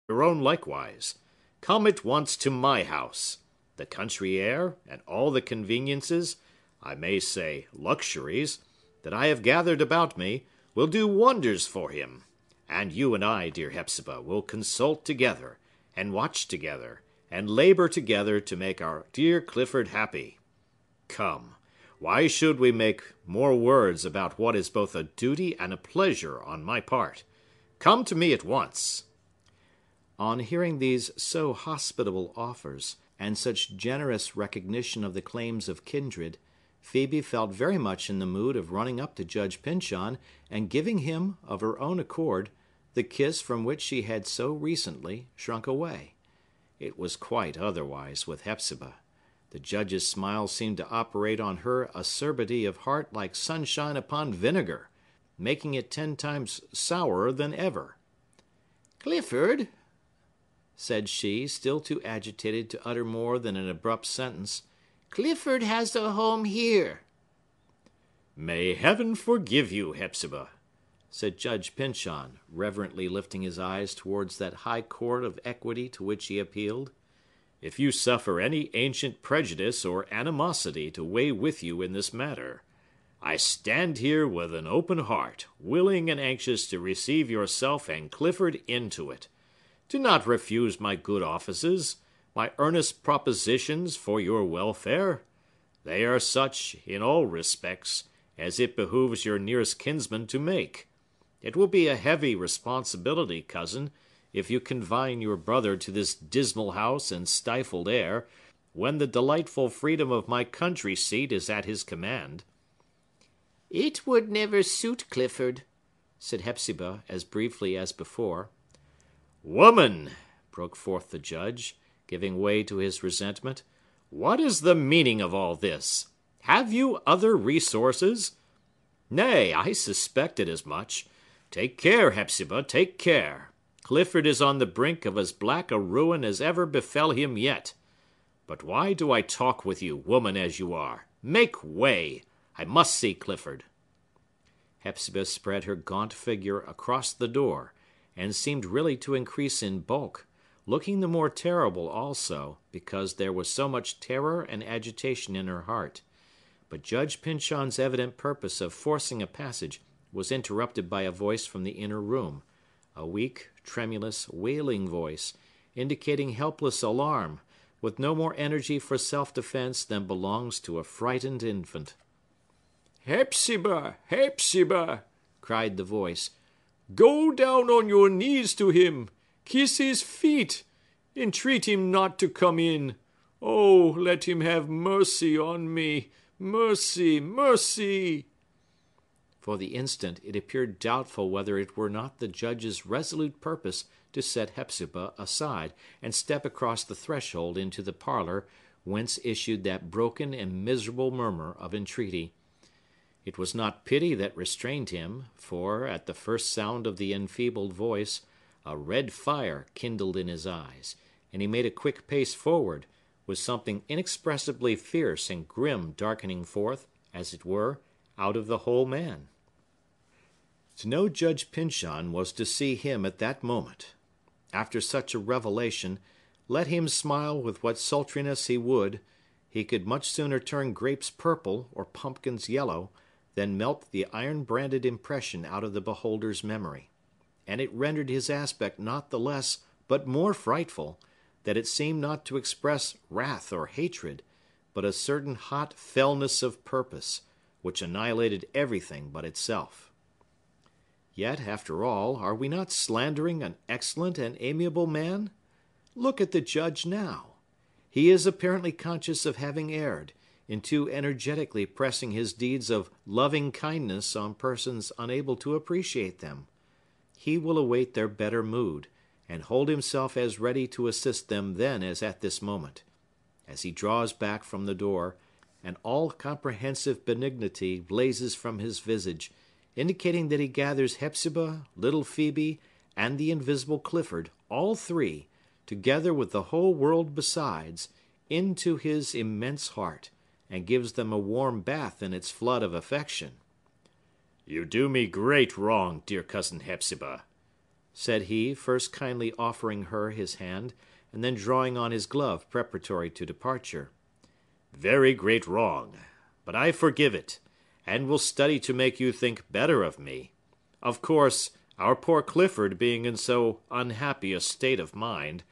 your own likewise. Come at once to my house. The country air, and all the conveniences, I may say luxuries, that I have gathered about me, will do wonders for him. And you and I, dear Hepzibah, will consult together, and watch together, and labor together to make our dear Clifford happy. Come, why should we make more words about what is both a duty and a pleasure on my part? Come to me at once." On hearing these so hospitable offers, and such generous recognition of the claims of kindred, Phœbe felt very much in the mood of running up to Judge Pyncheon and giving him, of her own accord, the kiss from which she had so recently shrunk away. It was quite otherwise with Hepzibah. The judge's smile seemed to operate on her acerbity of heart like sunshine upon vinegar, making it 10 times sourer than ever. "Clifford," said she, still too agitated to utter more than an abrupt sentence, "Clifford has a home here." "May Heaven forgive you, Hepzibah!" said Judge Pyncheon, reverently lifting his eyes towards that high court of equity to which he appealed. "If you suffer any ancient prejudice or animosity to weigh with you in this matter, I stand here with an open heart, willing and anxious to receive yourself and Clifford into it. Do not refuse my good offices, my earnest propositions for your welfare. They are such, in all respects, as it behooves your nearest kinsman to make. It will be a heavy responsibility, cousin, if you confine your brother to this dismal house and stifled air, when the delightful freedom of my country seat is at his command." "It would never suit Clifford," said Hepzibah, as briefly as before. "Woman!" broke forth the judge, giving way to his resentment, "what is the meaning of all this? Have you other resources? Nay, I suspected as much. Take care, Hepzibah, take care. Clifford is on the brink of as black a ruin as ever befell him yet. But why do I talk with you, woman as you are? Make way! I must see Clifford." Hepzibah spread her gaunt figure across the door, and seemed really to increase in bulk, looking the more terrible also, because there was so much terror and agitation in her heart. But Judge Pyncheon's evident purpose of forcing a passage was interrupted by a voice from the inner room, a weak, tremulous, wailing voice, indicating helpless alarm, with no more energy for self-defense than belongs to a frightened infant. "Hepzibah! Hepzibah!" cried the voice. "Go down on your knees to him! Kiss his feet! Entreat him not to come in! Oh, let him have mercy on me! Mercy! Mercy!" For the instant, it appeared doubtful whether it were not the judge's resolute purpose to set Hepzibah aside, and step across the threshold into the parlor, whence issued that broken and miserable murmur of entreaty. It was not pity that restrained him, for, at the first sound of the enfeebled voice, a red fire kindled in his eyes, and he made a quick pace forward, with something inexpressibly fierce and grim darkening forth, as it were, out of the whole man. To know Judge Pyncheon was to see him at that moment. After such a revelation, let him smile with what sultriness he would, he could much sooner turn grapes purple or pumpkins yellow than melt the iron-branded impression out of the beholder's memory. And it rendered his aspect not the less, but more frightful, that it seemed not to express wrath or hatred, but a certain hot fellness of purpose, which annihilated everything but itself. Yet, after all, are we not slandering an excellent and amiable man? Look at the judge now. He is apparently conscious of having erred, in too energetically pressing his deeds of loving kindness on persons unable to appreciate them. He will await their better mood, and hold himself as ready to assist them then as at this moment. As he draws back from the door, an all-comprehensive benignity blazes from his visage, indicating that he gathers Hepzibah, little Phœbe, and the invisible Clifford, all three, together with the whole world besides, into his immense heart, and gives them a warm bath in its flood of affection. "You do me great wrong, dear cousin Hepzibah," said he, first kindly offering her his hand, and then drawing on his glove preparatory to departure. Very great wrong, but I forgive it, and will study to make you think better of me. Of course, our poor Clifford being in so unhappy a state of mind,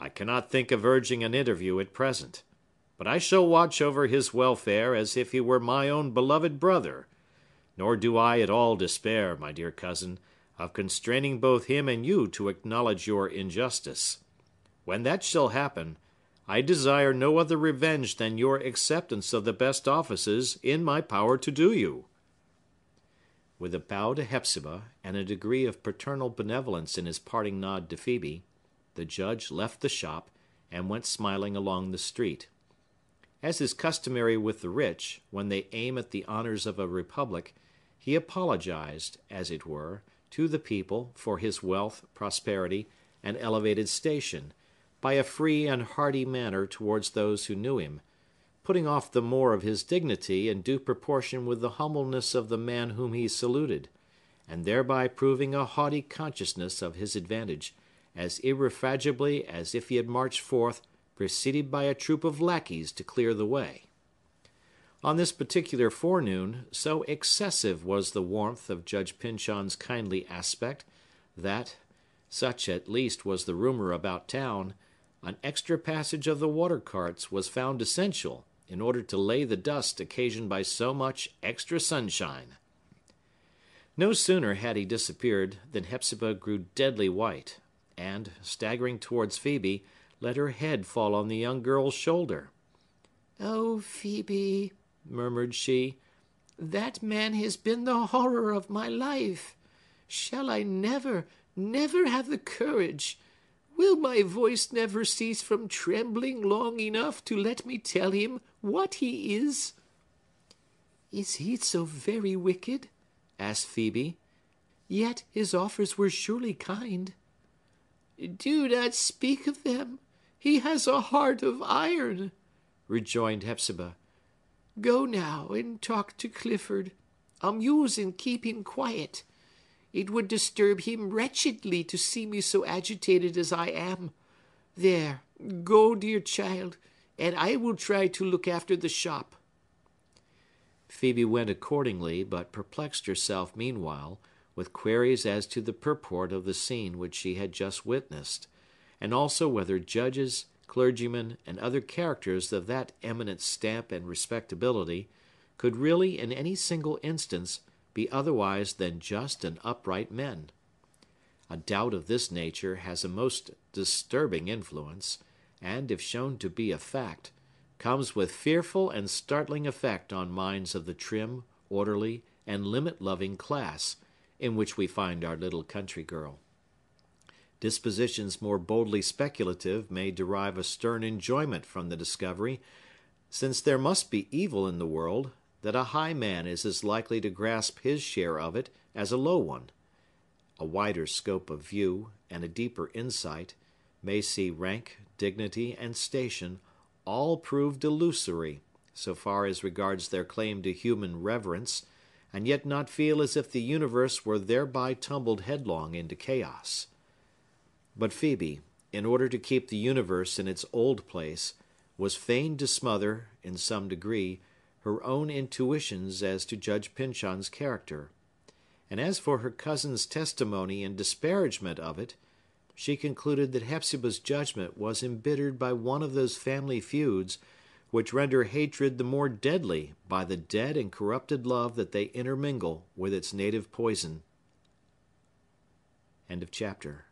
I cannot think of urging an interview at present. But I shall watch over his welfare as if he were my own beloved brother. Nor do I at all despair, my dear cousin, of constraining both him and you to acknowledge your injustice. When that shall happen, I desire no other revenge than your acceptance of the best offices in my power to do you." With a bow to Hepzibah, and a degree of paternal benevolence in his parting nod to Phœbe, the judge left the shop, and went smiling along the street. As is customary with the rich, when they aim at the honors of a republic, he apologized, as it were, to the people for his wealth, prosperity, and elevated station, by a free and hearty manner towards those who knew him, putting off the more of his dignity in due proportion with the humbleness of the man whom he saluted, and thereby proving a haughty consciousness of his advantage, as irrefragably as if he had marched forth preceded by a troop of lackeys to clear the way. On this particular forenoon, so excessive was the warmth of Judge Pyncheon's kindly aspect, that, such at least was the rumor about town, an extra passage of the water carts was found essential, in order to lay the dust occasioned by so much extra sunshine. No sooner had he disappeared than Hepzibah grew deadly white, and, staggering towards Phœbe, let her head fall on the young girl's shoulder. "Oh, Phœbe," murmured she, "that man has been the horror of my life. Shall I never, never have the courage? Will my voice never cease from trembling long enough to let me tell him what he is?" "Is he so very wicked?" asked Phœbe. "Yet his offers were surely kind." "Do not speak of them. He has a heart of iron," rejoined Hepzibah. "Go now and talk to Clifford. Amuse and keep him quiet. It would disturb him wretchedly to see me so agitated as I am. There, go, dear child, and I will try to look after the shop." Phœbe went accordingly, but perplexed herself meanwhile with queries as to the purport of the scene which she had just witnessed, and also whether judges, clergymen, and other characters of that eminent stamp and respectability could really, in any single instance, be otherwise than just and upright men. A doubt of this nature has a most disturbing influence, and, if shown to be a fact, comes with fearful and startling effect on minds of the trim, orderly, and limit-loving class, in which we find our little country girl. Dispositions more boldly speculative may derive a stern enjoyment from the discovery, since there must be evil in the world, that a high man is as likely to grasp his share of it as a low one. A wider scope of view, and a deeper insight, may see rank, dignity, and station all proved illusory, so far as regards their claim to human reverence, and yet not feel as if the universe were thereby tumbled headlong into chaos. But Phœbe, in order to keep the universe in its old place, was fain to smother, in some degree, her own intuitions as to Judge Pyncheon's character; and as for her cousin's testimony in disparagement of it, she concluded that Hepzibah's judgment was embittered by one of those family feuds which render hatred the more deadly by the dead and corrupted love that they intermingle with its native poison. End of chapter.